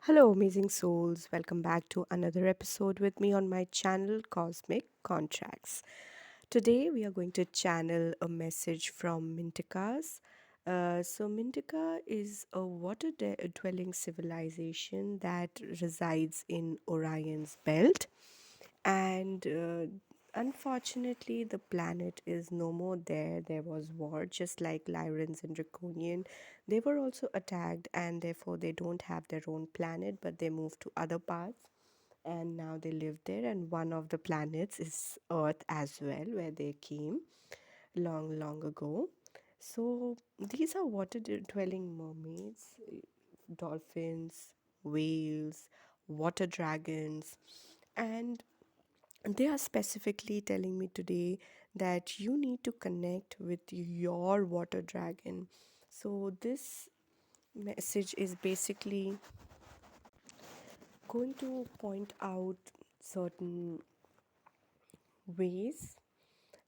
Hello, amazing souls. Welcome back to another episode with me on my channel, Cosmic Contracts. Today, we are going to channel a message from Mintakas. Mintaka is a dwelling civilization that resides in Orion's belt, and unfortunately the planet is no more there. There was war, just like Lyrans and Draconian. They were also attacked, and therefore they don't have their own planet, but they moved to other parts, and now they live there. And one of the planets is Earth as well, where they came long ago. So these are dwelling mermaids, dolphins, whales, water dragons, and they are specifically telling me today that you need to connect with your water dragon. So, this message is basically going to point out certain ways.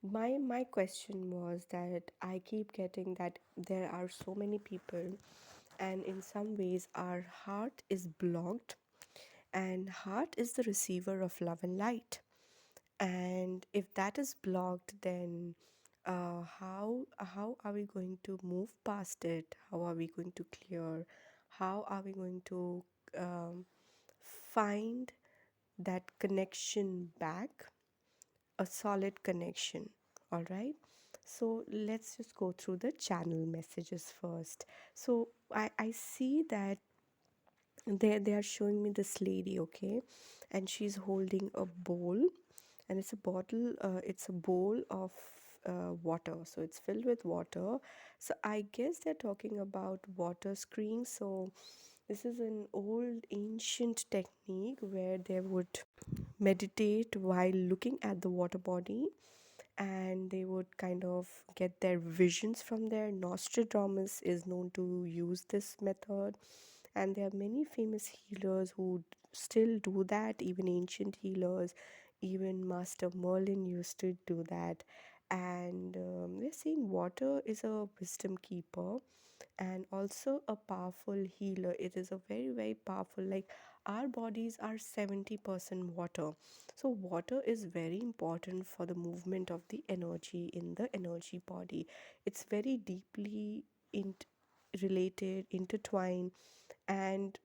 My question was that I keep getting that there are so many people, and in some ways our heart is blocked, and heart is the receiver of love and light. And if that is blocked, then how are we going to move past it? How are we going to clear? How are we going to um, find that connection back, a solid connection? All right. So let's just go through the channel messages first. So I see that they are showing me this lady, okay, and she's holding a bowl, and it's a bowl of water, so it's filled with water. So I guess they're talking about water screen. So this is an old ancient technique where they would meditate while looking at the water body, and they would kind of get their visions from there. Nostradamus is known to use this method, and there are many famous healers who still do that. Even ancient healers, even Master Merlin used to do that. And they're saying water is a wisdom keeper and also a powerful healer. It is a very powerful, like, our bodies are 70% water. So water is very important for the movement of the energy in the energy body. It's very deeply in related, intertwined. And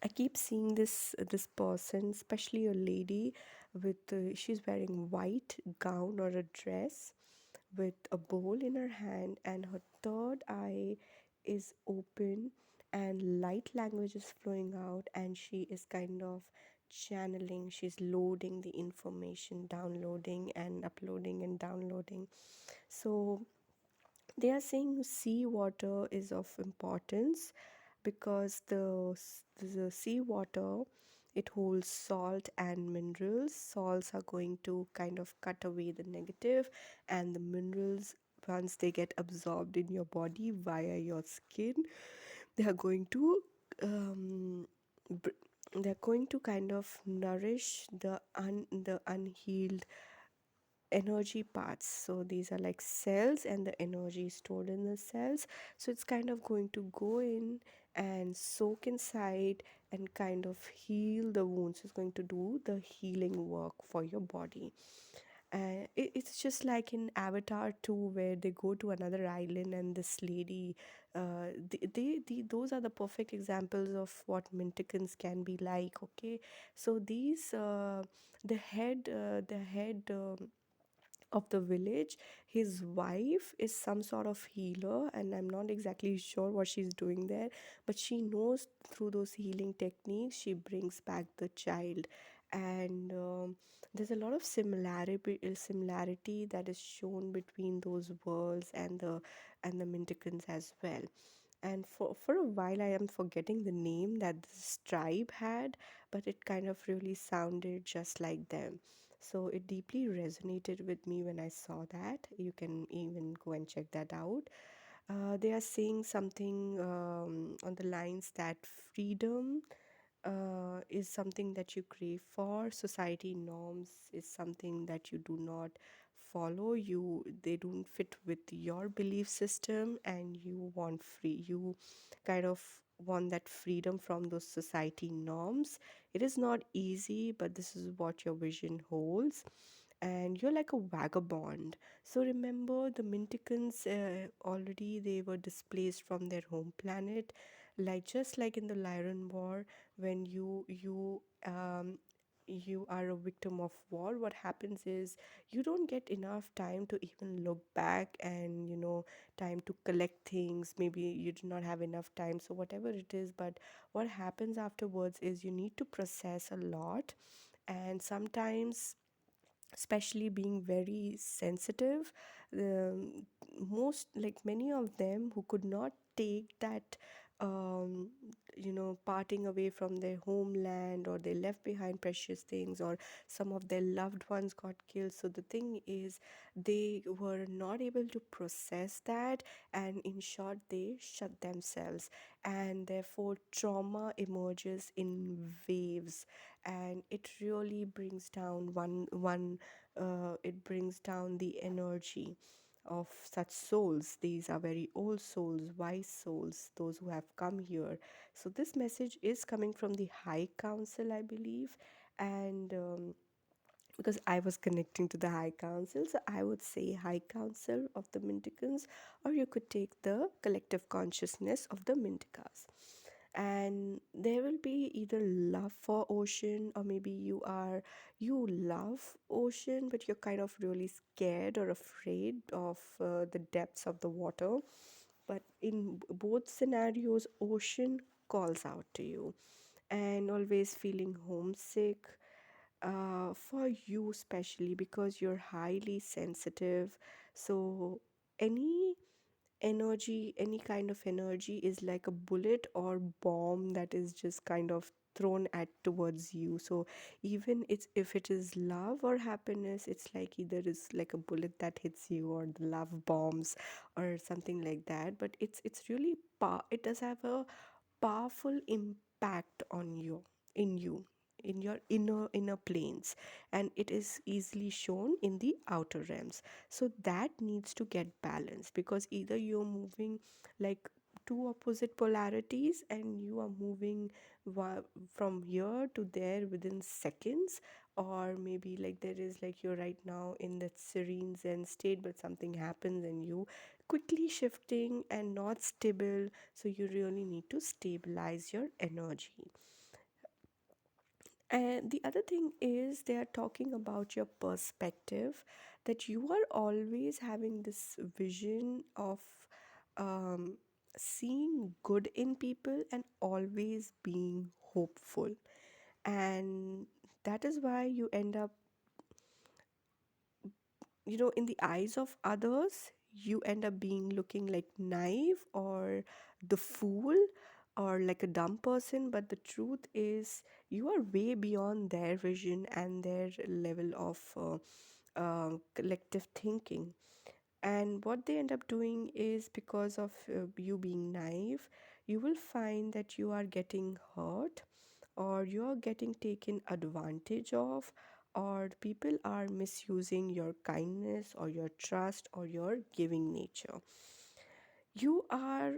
I keep seeing this person, especially a lady, with she's wearing white gown or a dress with a bowl in her hand, and her third eye is open, and light language is flowing out, and she is kind of channeling. She's loading the information, downloading and uploading and downloading. So they are saying seawater is of importance because the seawater, it holds salt and minerals. Salts are going to kind of cut away the negative, and the minerals, once they get absorbed in your body via your skin, they are going to um, they're going to kind of nourish the unhealed energy parts. So these are like cells, and the energy is stored in the cells. So it's kind of going to go in and soak inside and kind of heal the wounds. It's going to do the healing work for your body. And it's just like in Avatar 2, where they go to another island, and this lady, those are the perfect examples of what Mintakans can be like. Okay, so these the head of the village, his wife is some sort of healer, and I'm not exactly sure what she's doing there, but she knows through those healing techniques she brings back the child. And there's a lot of similarity that is shown between those worlds and the Mintakans as well. And for a while I am forgetting the name that this tribe had, but it kind of really sounded just like them. So it deeply resonated with me when I saw that. You can even go and check that out. They are saying something on the lines that freedom is something that you crave for. Society norms is something that you do not follow. They don't fit with your belief system, and you want free. You kind of want that freedom from those society norms. It is not easy, but this is what your vision holds. And you're like a vagabond. So remember, the Minticans already they were displaced from their home planet, like just like in the Lyran War, when you are a victim of war. What happens is you don't get enough time to even look back and time to collect things. Maybe you do not have enough time, so whatever it is, but what happens afterwards is you need to process a lot. And sometimes, especially being very sensitive, um, most like many of them who could not take that, um, parting away from their homeland, or they left behind precious things, or some of their loved ones got killed. So the thing is, they were not able to process that, and in short, they shut themselves, and therefore trauma emerges in waves. And it really brings down it brings down the energy of such souls. These are very old souls, wise souls, those who have come here. So this message is coming from the High Council, I believe. And because I was connecting to the High Council, so I would say High Council of the Minticans, or you could take the collective consciousness of the Mintakas. And there will be either love for ocean, or maybe you love ocean, but you're kind of really scared or afraid of the depths of the water. But in both scenarios, ocean calls out to you, and always feeling homesick for you, especially because you're highly sensitive. So any any kind of energy is like a bullet or bomb that is just kind of thrown at towards you. So even it's if it is love or happiness, it's like either is like a bullet that hits you, or the love bombs, or something like that. But it's really it does have a powerful impact on you, in you, in your inner planes, and it is easily shown in the outer realms. So that needs to get balanced, because either you're moving like two opposite polarities, and you are moving from here to there within seconds, or maybe like there is like you're right now in that serene zen state, but something happens and you quickly shifting and not stable. So you really need to stabilize your energy. And the other thing is, they are talking about your perspective, that you are always having this vision of um, seeing good in people and always being hopeful. And that is why you end up, in the eyes of others, you end up being looking like naive, or the fool, or like a dumb person. But the truth is, you are way beyond their vision and their level of collective thinking. And what they end up doing is, because of you being naive, you will find that you are getting hurt, or you're getting taken advantage of, or people are misusing your kindness, or your trust, or your giving nature. You are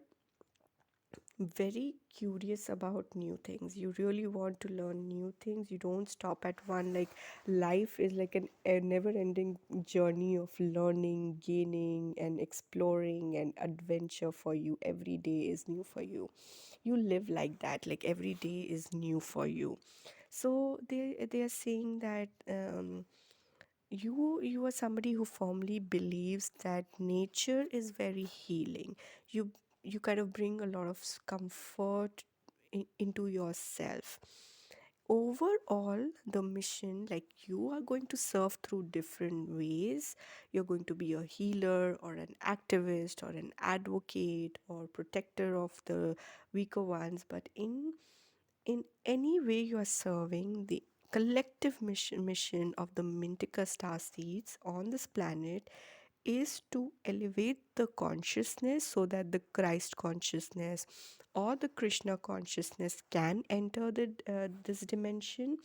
very curious about new things. You really want to learn new things. You don't stop at one. Like, life is like a never ending journey of learning, gaining, and exploring, and adventure for you. Every day is new for you. You live like that, like every day is new for you. So they are saying that you are somebody who firmly believes that nature is very healing. You kind of bring a lot of comfort into yourself. Overall, the mission, like, you are going to serve through different ways. You're going to be a healer, or an activist, or an advocate, or protector of the weaker ones. But in any way you are serving, the collective mission of the Mintaka star seeds on this planet is to elevate the consciousness, so that the Christ consciousness or the Krishna consciousness can enter this dimension,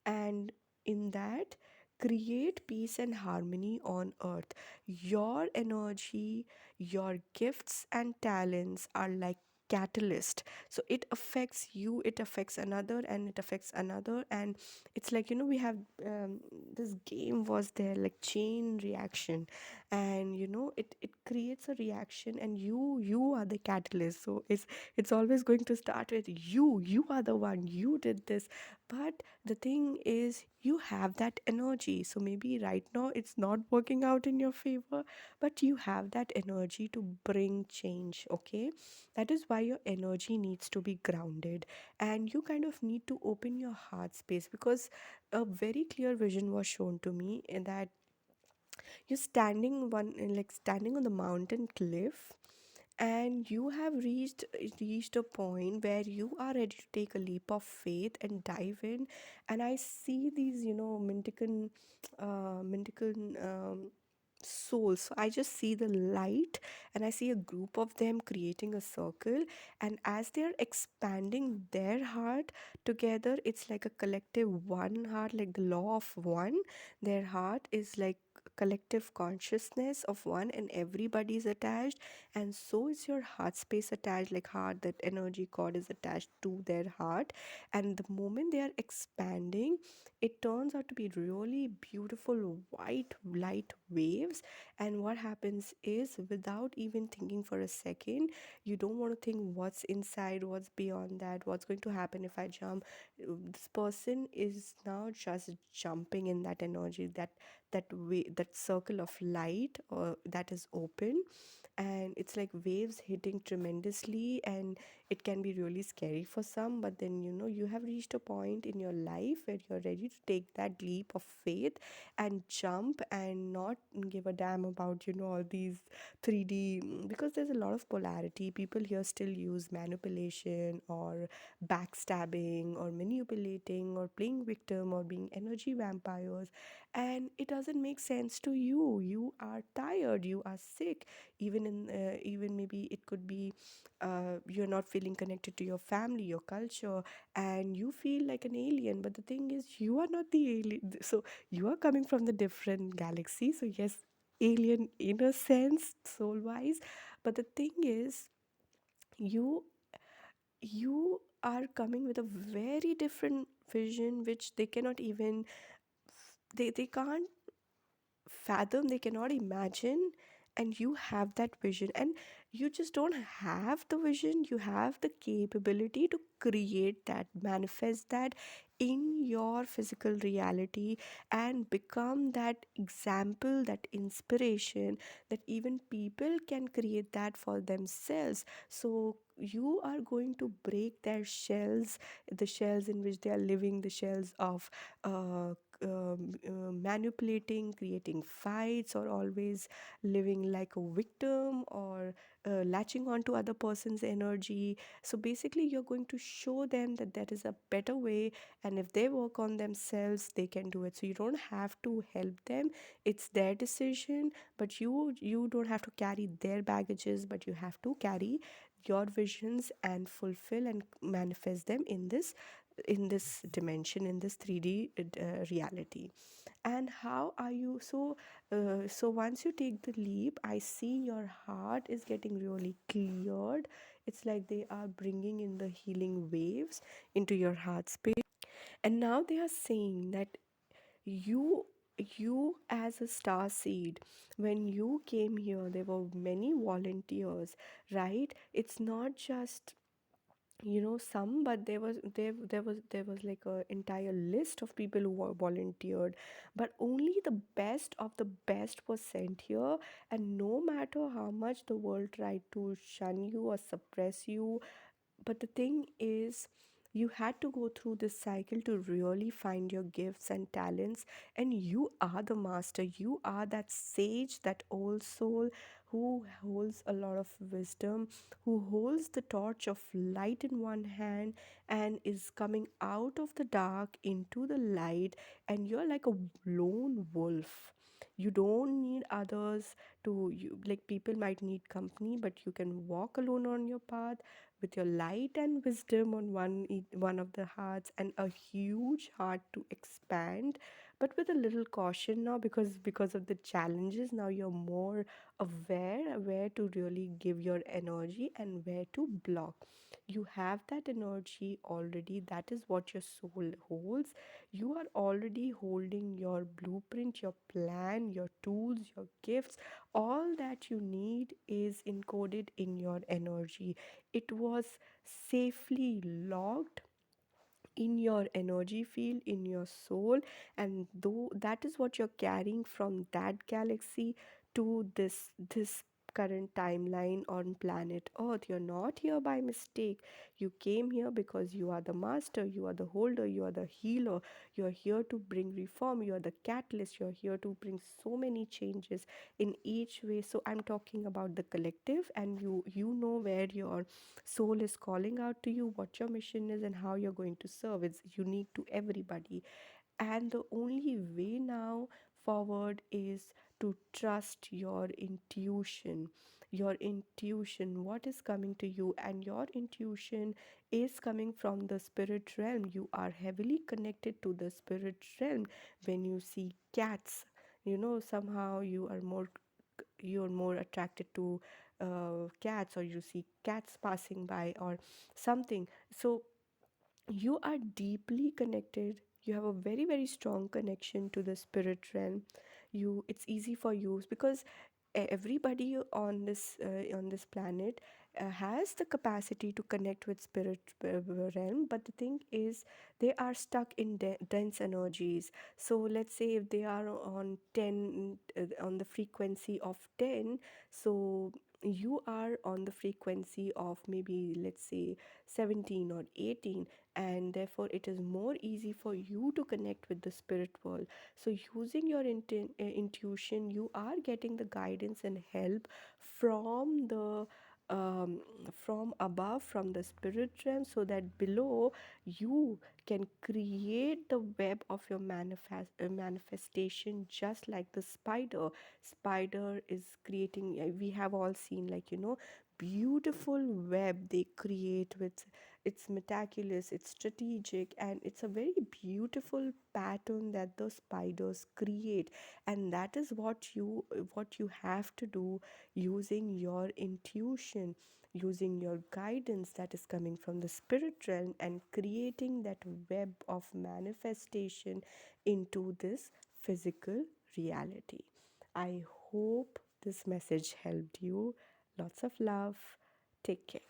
and in that, create peace and harmony on earth. Your energy, your gifts and talents are like catalyst. So it affects you, it affects another, and it affects another. And it's like, we have this game was there, like chain reaction. And it creates a reaction, and you are the catalyst. So it's always going to start with you are the one, you did this. But the thing is, you have that energy. So maybe right now it's not working out in your favor, but you have that energy to bring change. Okay, that is why your energy needs to be grounded, and you kind of need to open your heart space, because a very clear vision was shown to me in that you're standing on the mountain cliff, and you have reached a point where you are ready to take a leap of faith and dive in. And I see these, Mintican souls. So I just see the light, and I see a group of them creating a circle. And as they are expanding their heart together, it's like a collective one heart, like the law of one. Their heart is like collective consciousness of one, and everybody is attached. And so is your heart space attached, like heart, that energy cord is attached to their heart. And the moment they are expanding, it turns out to be really beautiful white light waves. And what happens is, without even thinking for a second, you don't want to think what's inside, what's beyond that, what's going to happen if I jump. This person is now just jumping in that energy, that circle of light, or that is open. And it's like waves hitting tremendously, and it can be really scary for some. But then, you have reached a point in your life where you're ready to take that leap of faith and jump, and not give a damn about, all these 3D, because there's a lot of polarity. People here still use manipulation, or backstabbing, or manipulating, or playing victim, or being energy vampires. And it doesn't make sense to you. You are tired, you are sick. Even maybe it could be, you're not feeling connected to your family, your culture, and you feel like an alien. But the thing is, you are not the alien. So you are coming from the different galaxy. So yes, alien in a sense, soul wise. But the thing is, you you are coming with a very different vision, which they cannot even, they can't fathom, they cannot imagine. And you have that vision, and you just don't have the vision, you have the capability to create that, manifest that in your physical reality, and become that example, that inspiration, that even people can create that for themselves. So you are going to break their shells, the shells in which they are living, the shells of uh, manipulating, creating fights, or always living like a victim, or latching on to other person's energy. So basically, you're going to show them that that is a better way, and if they work on themselves, they can do it. So you don't have to help them; it's their decision. But you don't have to carry their baggages, but you have to carry your visions and fulfill and manifest them in this dimension, in this 3D reality. And how are you? So once you take the leap, I see your heart is getting really cleared. It's like they are bringing in the healing waves into your heart space. And now they are saying that you you as a star seed, when you came here, there were many volunteers, right? It's not just, some, but there was like a entire list of people who were volunteered. But only the best of the best was sent here. And no matter how much the world tried to shun you or suppress you, but the thing is, you had to go through this cycle to really find your gifts and talents. And you are the master. You are that sage, that old soul who holds a lot of wisdom, who holds the torch of light in one hand, and is coming out of the dark into the light. And you're like a lone wolf. You don't need others to you, like people might need company, but you can walk alone on your path with your light and wisdom on one of the hearts, and a huge heart to expand. but with a little caution now, because of the challenges. Now you're more aware where to really give your energy and where to block. You have that energy already. That is what your soul holds. You are already holding your blueprint, your plan, your tools, your gifts. All that you need is encoded in your energy. It was safely logged in your energy field, in your soul, and though that is what you're carrying from that galaxy to this current timeline on planet earth. You're not here by mistake. You came here because you are the master, you are the holder, you are the healer. You're here to bring reform, you are the catalyst. You're here to bring so many changes in each way. So I'm talking about the collective, and you know where your soul is calling out to you, what your mission is, and how you're going to serve. It's unique to everybody. And the only way now forward is to trust your intuition. Your intuition, what is coming to you, and your intuition is coming from the spirit realm. You are heavily connected to the spirit realm. When you see cats, somehow you're more attracted to cats, or you see cats passing by or something. So you are deeply connected. You have a very, very strong connection to the spirit realm. It's easy for you because everybody on this planet has the capacity to connect with spirit realm, but the thing is they are stuck in dense energies. So let's say if they are on 10, on the frequency of 10, so you are on the frequency of maybe, let's say, 17 or 18, and therefore it is more easy for you to connect with the spirit world. So using your intuition, you are getting the guidance and help from the from above, from the spirit realm, so that below you can create the web of your manifestation, just like the spider is creating. We have all seen, like, beautiful web they create with. It's meticulous, it's strategic, and it's a very beautiful pattern that the spiders create. And that is what you have to do, using your intuition, using your guidance that is coming from the spirit realm, and creating that web of manifestation into this physical reality. I hope this message helped you. Lots of love. Take care.